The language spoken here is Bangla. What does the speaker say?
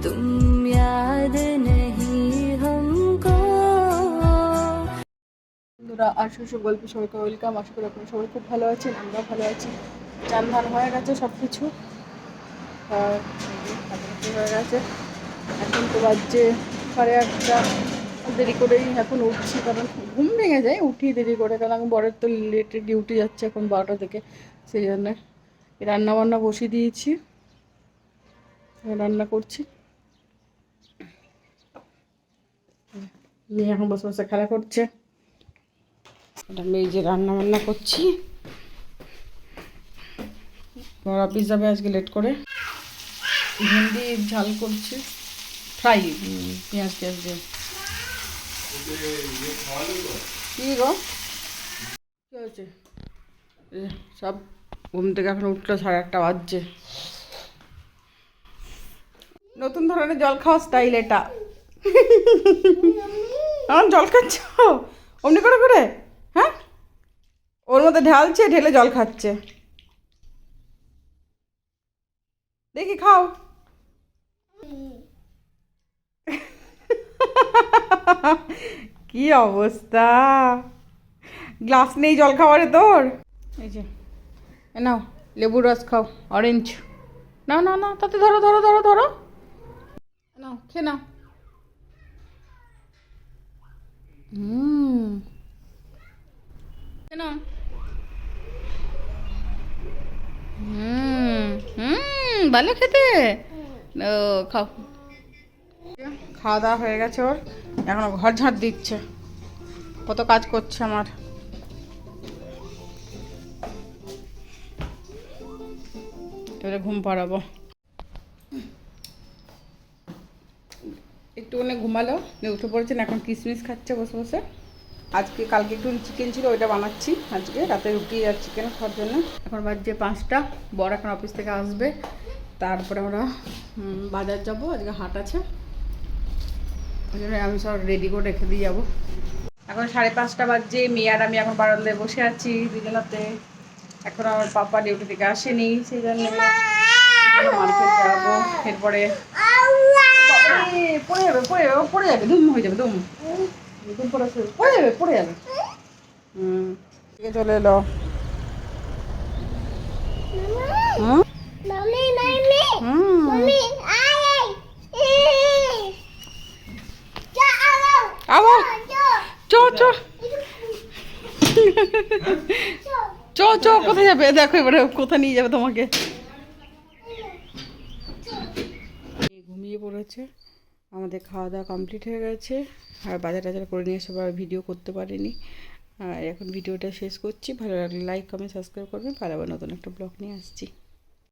तुम याद नहीं हमको। বন্ধুরা আশু গল্প সবাইকে ওয়েলকাম। আশা করি আপনারা সবাই খুব ভালো আছেন, আমরাও ভালো আছি। চান ধান হয়ে গেছে সব কিছু, আর হয়ে গেছে। এখন তো বাজছে 8:30। দেরি করেই এখন উঠছি, কারণ ঘুম ভেঙে যায়, উঠি দেরি করে, কারণ বরের তো লেটে ডিউটি যাচ্ছে এখন 12টা থেকে। সেই জন্য রান্না বান্না বসিয়ে দিয়েছি, রান্না করছি। মেয়ে এখন বসে বসে খেলা করছে, আমি এই যে রান্না বান্না করছি। বড় অফিস যাবে আজকে লেট করে। ভেন্ডি ঝাল করছি, ফ্রাই, পেঁয়াজ টেয়াজ দিয়ে। কি গো কি হয়েছে? সব ঘুম থেকে এখন উঠলো, 1:30 বাজছে। নতুন ধরনের জল খাওয়া স্টাইল এটা। এখন জল খাচ্ছ অমনি করে করে? হ্যাঁ, ওর মধ্যে ঢালছে, ঢেলে জল খাচ্ছে। দেখি খাও। কি অবস্থা, গ্লাস নেই জল খাবারে তোর? এই যে নাও লেবুর রস খাও, অরেঞ্জ। না না না, তাতে ধরো ধরো ধরো ধরো, নাও খেয়ে নাও। খেয়ে নাও। ভালো খেতে। ও খাও। খাওয়া দাওয়া হয়ে গেছে ওর, এখন ঘর ঝাঁট দিচ্ছে। কত কাজ করছে আমার। এবারে ঘুম পাড়াবো। একটুখানি ঘুমালো, উঠে পড়েছেন, এখন কিশমিশ খাচ্ছে বসে বসে। আজকে কালকে একটু চিকেন ছিল, ওইটা বানাচ্ছি আজকে রাতে, রুটি আর চিকেন খাওয়ার জন্য। এখন বাজছে 5টা, বড় এখন অফিস থেকে আসবে, তারপরে আমরা বাজার যাব, আজকে হাট আছে, ওই জন্য আমি সব রেডি করে রেখে দিয়ে যাবো। এখন 5:30 বাজছে, মেয়ে আর আমি এখন বারান্দায় বসে আছি দুজনাতে। এখন আমার পাপা ডিউটি থেকে আসেনি, সেই জন্য মার্কেট যাবো। এরপরে পড়ে যাবে পড়ে যাবে পড়ে যাবে, দুম হয়ে যাবে, দুম দুম পড়ে যাবে পড়ে যাবে। চলে এলো। আবার চ চ চ চ, কোথায় যাবে দেখো, এবারে কোথায় নিয়ে যাবে তোমাকে। ঘুমিয়ে পড়েছে। আমাদের খাওয়া দাওয়া কমপ্লিট হয়ে গেছে, আর বাজার টাজার করে নিয়ে এসে ভিডিও করতে পারিনি। আর এখন ভিডিওটা শেষ করছি। ভালো লাগলে লাইক কমেন্ট সাবস্ক্রাইব করবেন, আর আবার নতুন একটা ব্লগ নিয়ে আসছি।